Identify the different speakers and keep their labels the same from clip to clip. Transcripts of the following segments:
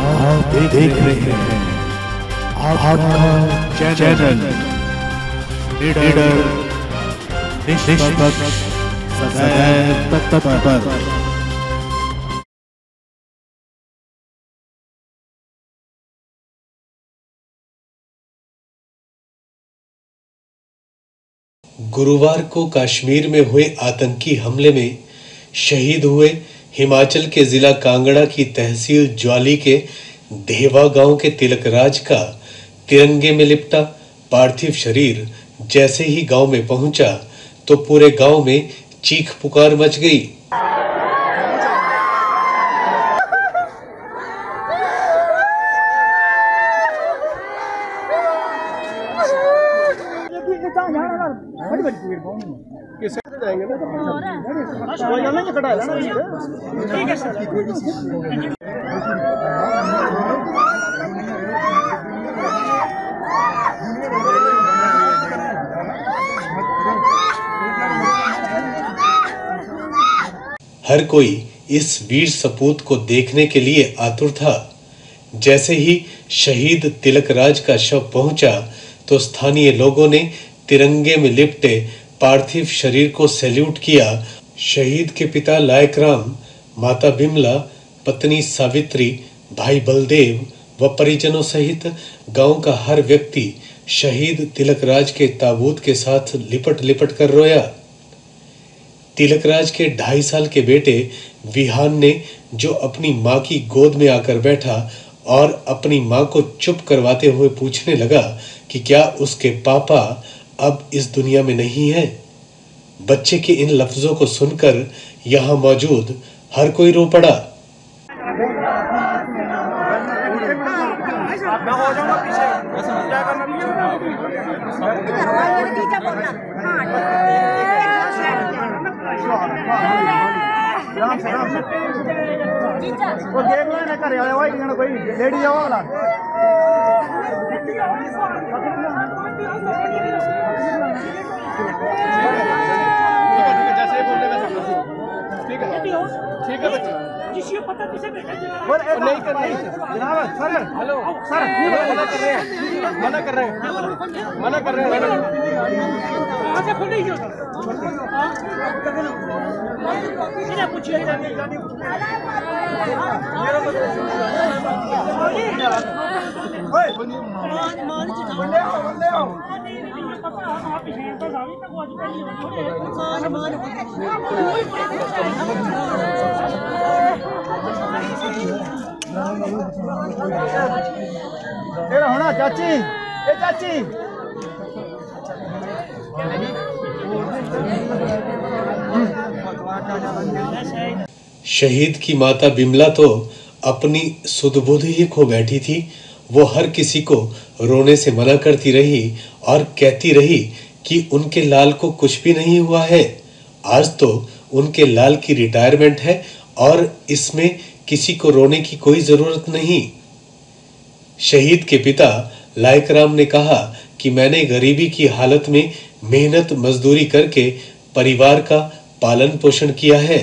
Speaker 1: आप देख रहे हैं आपका चैनल लीडर निष्पक्ष सदैव तत्पर।
Speaker 2: गुरुवार को कश्मीर में हुए आतंकी हमले में शहीद हुए हिमाचल के जिला कांगड़ा की तहसील ज्वाली के देवा गांव के तिलकराज का तिरंगे में लिपटा पार्थिव शरीर जैसे ही गांव में पहुंचा तो पूरे गांव में चीख पुकार मच गई। हर कोई इस वीर सपूत को देखने के लिए आतुर था। जैसे ही शहीद तिलकराज का शव पहुंचा तो स्थानीय लोगों ने तिरंगे में लिपटे पार्थिव शरीर को सैल्यूट किया। शहीद के पिता लायकराम, माता बिमला, पत्नी सावित्री, भाई बलदेव व परिजनों सहित गांव का हर व्यक्ति शहीद तिलकराज के ताबूत के साथ लिपट लिपट कर रोया। तिलकराज के 2.5 साल के बेटे विहान ने जो अपनी मां की गोद में आकर बैठा और अपनी मां को चुप करवाते हुए पूछने लगा कि क्या उसके पापा अब इस दुनिया में नहीं हैं। बच्चे के इन लफ्जों को सुनकर यहां मौजूद हर कोई रो पड़ा।
Speaker 3: ठीक है बच्चे जिसको पता किसे नहीं कर रहे जनाब सर हेलो सर मना कर रहे हैं अच्छा खुद ही इन्हें पूछिए होना चाची ए चाची
Speaker 2: शहीद की माता बिमला तो अपनी सुध-बुध ही खो बैठी थी। वो हर किसी को रोने से मना करती रही और कहती रही कि उनके लाल को कुछ भी नहीं हुआ है। आज तो उनके लाल की रिटायरमेंट है और इसमें किसी को रोने की कोई जरूरत नहीं। शहीद के पिता लायकराम ने कहा कि मैंने गरीबी की हालत में मेहनत मजदूरी करके परिवार का पालन पोषण किया है।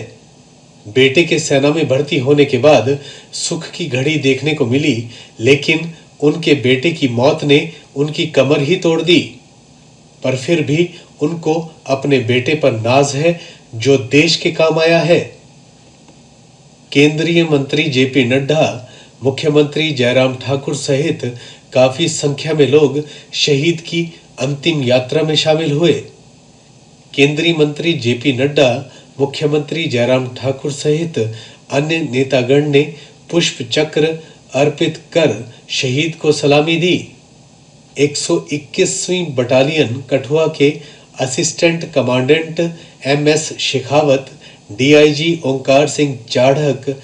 Speaker 2: बेटे के सेना में भर्ती होने के बाद सुख की घड़ी देखने को मिली, लेकिन उनके बेटे की मौत ने उनकी कमर ही तोड़ दी। पर फिर भी उनको अपने बेटे पर नाज है जो देश के काम आया है। केंद्रीय मंत्री जेपी नड्डा, मुख्यमंत्री जयराम ठाकुर सहित काफी संख्या में लोग शहीद की अंतिम यात्रा में शामिल हुए। केंद्रीय मंत्री जेपी नड्डा, मुख्यमंत्री जयराम ठाकुर सहित अन्य नेतागण ने पुष्प चक्र अर्पित कर शहीद को सलामी दी। 121वीं बटालियन कठुआ के assistant commandant MS Shekhawat, DIG ओंकार सिंह चाढ़क,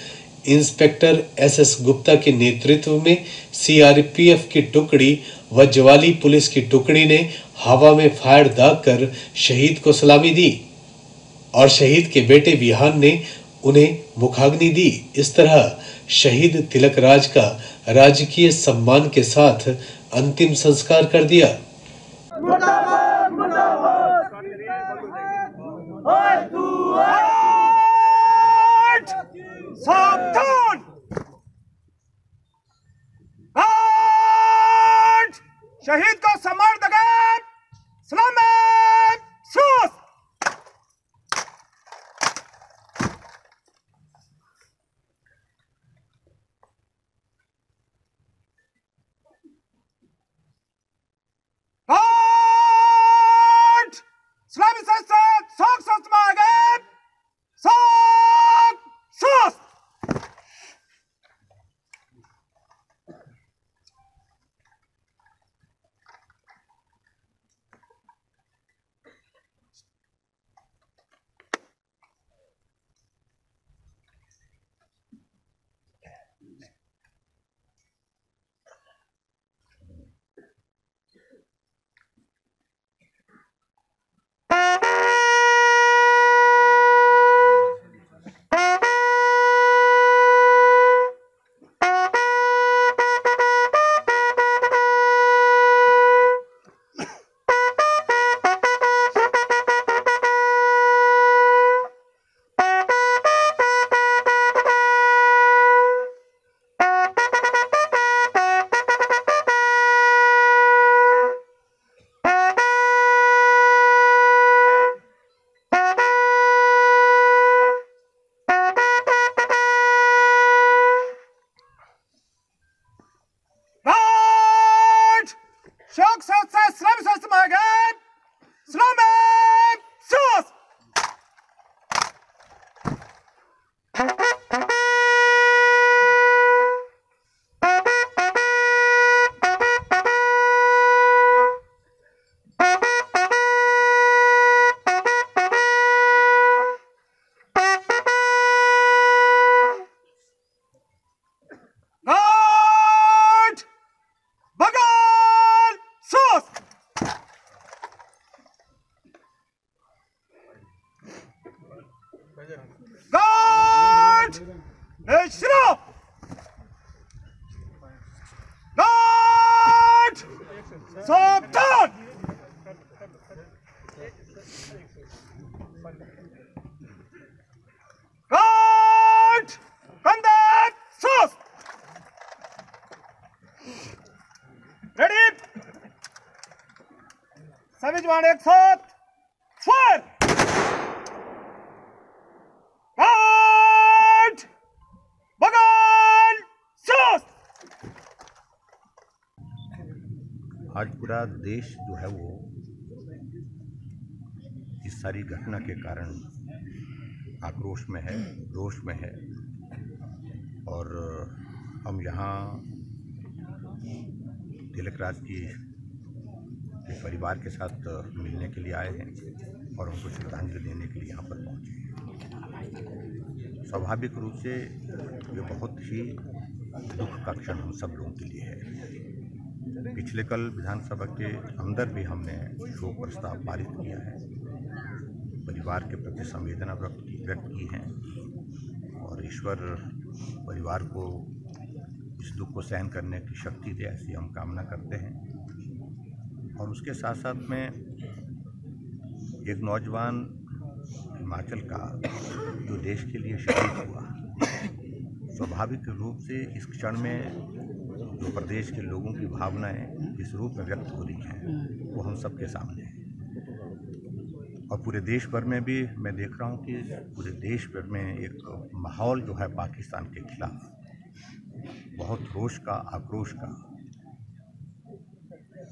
Speaker 2: इंस्पेक्टर SS गुप्ता के नेतृत्व में CRPF की टुकड़ी व ज्वाली पुलिस की टुकड़ी ने हवा में फायर दागकर शहीद को सलामी दी और शहीद के बेटे विहान ने उन्हें मुखाग्नि दी। इस तरह शहीद तिलकराज का राजकीय सम्मान के साथ अंतिम संस्कार कर दिया।
Speaker 3: शहीद को सम्मान देंगे। सलाम सूस। सलामी से सोख सोच मांगे। सोख सूस। शौक से सलामी सोच मांगे। सलाम सूस। Guard! Stop! Guard! Stop down! Guard! Combat! Sus! Ready? सभी जवान एक साथ फायर।
Speaker 4: आज पूरा देश जो है वो इस सारी घटना के कारण आक्रोश में है, रोष में है। और हम यहाँ तिलक राज के परिवार के साथ मिलने के लिए आए हैं और उनको श्रद्धांजलि देने के लिए यहाँ पर पहुँचे हैं। स्वाभाविक रूप से ये बहुत ही दुख का क्षण हम सब लोगों के लिए है। पिछले कल विधानसभा के अंदर भी हमने शोक प्रस्ताव पारित किया है, परिवार के प्रति संवेदना व्यक्त की है और ईश्वर परिवार को इस दुख को सहन करने की शक्ति दे, ऐसी हम कामना करते हैं। और उसके साथ साथ में एक नौजवान हिमाचल का जो देश के लिए शहीद हुआ, स्वाभाविक रूप से इस क्षण में जो प्रदेश के लोगों की भावनाएं इस रूप में व्यक्त हो रही हैं वो हम सबके सामने है। और पूरे देश भर में भी मैं देख रहा हूं कि पूरे देश भर में एक माहौल जो है पाकिस्तान के खिलाफ बहुत रोष का, आक्रोश का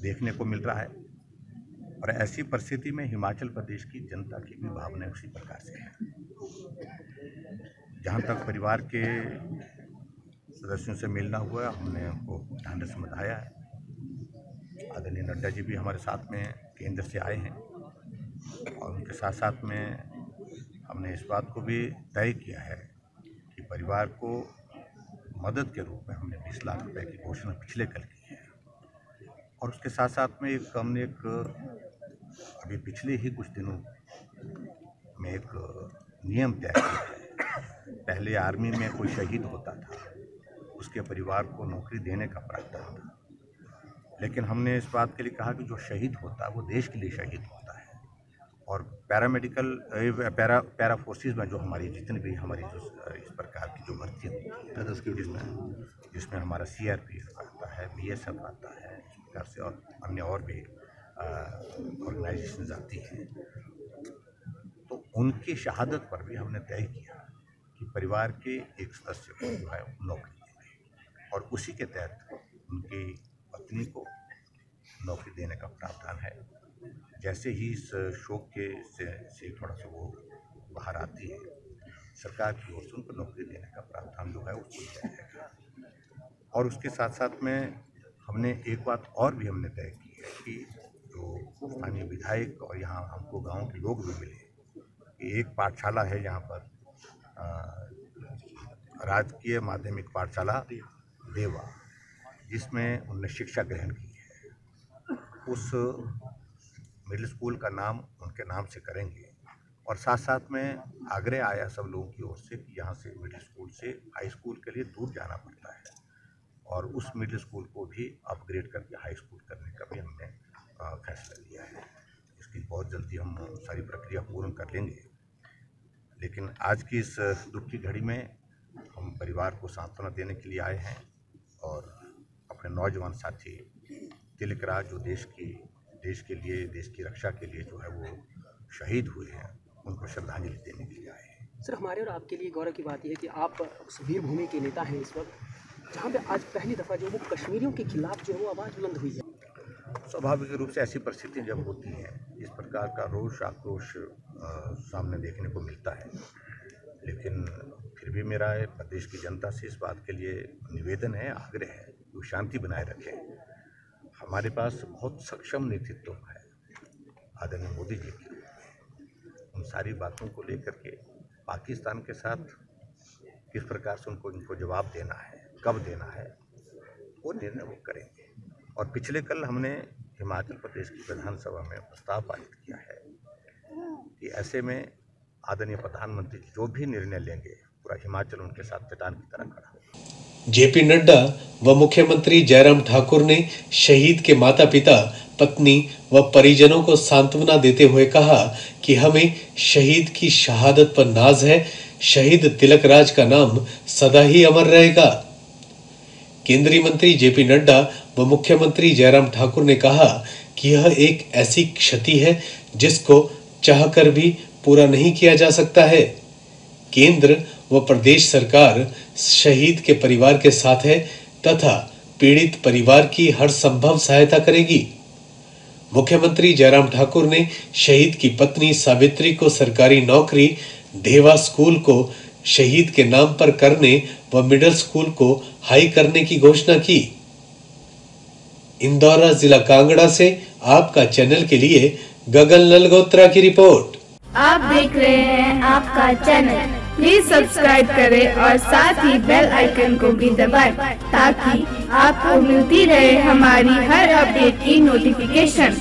Speaker 4: देखने को मिल रहा है। और ऐसी परिस्थिति में हिमाचल प्रदेश की जनता की भी भावनाएं उसी प्रकार से हैं। जहाँ तक परिवार के सदस्यों से मिलना हुआ, हमने उनको ढांढस बधाया है। आदरणीय नड्डा जी भी हमारे साथ में केंद्र से आए हैं और उनके साथ साथ में हमने इस बात को भी तय किया है कि परिवार को मदद के रूप में हमने 20 लाख रुपए की घोषणा पिछले कल की है। और उसके साथ साथ में हमने अभी पिछले ही कुछ दिनों में एक नियम तय किया है। पहले आर्मी में कोई शहीद होता था, उसके परिवार को नौकरी देने का प्रावधान था, लेकिन हमने इस बात के लिए कहा कि जो शहीद होता है वो देश के लिए शहीद होता है। और पैरा फोर्सेस में जो हमारी जितनी भी हमारी जो इस प्रकार की जो भर्ती होती है जिसमें हमारा CRPF आता है, BSF आता है, प्रकार से और अन्य और भी ऑर्गेनाइजेशन आती हैं, तो उनकी शहादत पर भी हमने तय किया कि परिवार के एक सदस्य को जो है नौकरी देंगे और उसी के तहत उनकी पत्नी को नौकरी देने का प्रावधान है। जैसे ही इस शोक के से थोड़ा सा वो बाहर आती है, सरकार की ओर से उनको नौकरी देने का प्रावधान जो है वो किया जाएगा। और उसके साथ साथ में हमने एक बात और भी हमने तय की है कि जो स्थानीय विधायक और यहाँ हमको गांव के लोग भी मिले कि एक पाठशाला है यहाँ पर, राजकीय माध्यमिक पाठशाला देवा, जिसमें उनने शिक्षा ग्रहण की है। उस मिडिल स्कूल का नाम उनके नाम से करेंगे और साथ साथ में आग्रह आया सब लोगों की ओर से कि यहाँ से मिडिल स्कूल से हाई स्कूल के लिए दूर जाना पड़ता है और उस मिडिल स्कूल को भी अपग्रेड करके हाई स्कूल करने का भी हमने फैसला लिया है। इसकी बहुत जल्दी हम सारी प्रक्रिया पूर्ण कर लेंगे। लेकिन आज की इस दुख की घड़ी में हम परिवार को सांत्वना देने के लिए आए हैं और अपने नौजवान साथी तिलक राज जो देश के लिए, देश की रक्षा के लिए जो है वो शहीद हुए हैं, उनको श्रद्धांजलि देने के लिए आए हैं।
Speaker 5: सर, हमारे और आपके लिए गौरव की बात यह है कि आप उस वीर भूमि के नेता हैं इस वक्त, जहाँ पे आज पहली दफ़ा जो वो कश्मीरियों के खिलाफ जो है वो आवाज़ बुलंद हुई है।
Speaker 4: स्वाभाविक रूप से ऐसी परिस्थितियाँ जब होती हैं, इस प्रकार का रोष आक्रोश सामने देखने को मिलता है, लेकिन फिर भी मेरा प्रदेश की जनता से इस बात के लिए निवेदन है, आग्रह है कि वो शांति बनाए रखें। हमारे पास बहुत सक्षम नेतृत्व है आदरणीय मोदी जी की, उन सारी बातों को लेकर के पाकिस्तान के साथ किस प्रकार से उनको जवाब देना है, कब देना है, वो निर्णय वो करेंगे। और पिछले कल हमने हिमाचल प्रदेश की विधानसभा में प्रस्ताव पारित किया है कि ऐसे में आदरणीय प्रधानमंत्री जो भी निर्णय लेंगे, पूरा हिमाचल उनके साथ चट्टान की तरह खड़ा होगा।
Speaker 2: जेपी नड्डा व मुख्यमंत्री जयराम ठाकुर ने शहीद के माता पिता, पत्नी व परिजनों को सांत्वना देते हुए कहा कि हमें शहीद की शहादत पर नाज है। शहीद तिलक राज का नाम सदा ही अमर रहेगा। केंद्रीय मंत्री जेपी नड्डा व मुख्यमंत्री जयराम ठाकुर ने कहा कि यह एक ऐसी क्षति है जिसको चाहकर भी पूरा नहीं किया जा सकता है। केंद्र व प्रदेश सरकार शहीद के परिवार के साथ है तथा पीड़ित परिवार की हर संभव सहायता करेगी। मुख्यमंत्री जयराम ठाकुर ने शहीद की पत्नी सावित्री को सरकारी नौकरी, देवा स्कूल को शहीद के नाम पर करने व मिडिल स्कूल को हाई करने की घोषणा की। इंदौरा जिला कांगड़ा से आपका चैनल के लिए गगन ललगोत्रा की रिपोर्ट।
Speaker 6: आप देख रहे हैं आपका चैनल, प्लीज सब्सक्राइब करें और साथ ही बेल आइकन को भी दबाएं ताकि आपको मिलती रहे हमारी हर अपडेट की नोटिफिकेशन।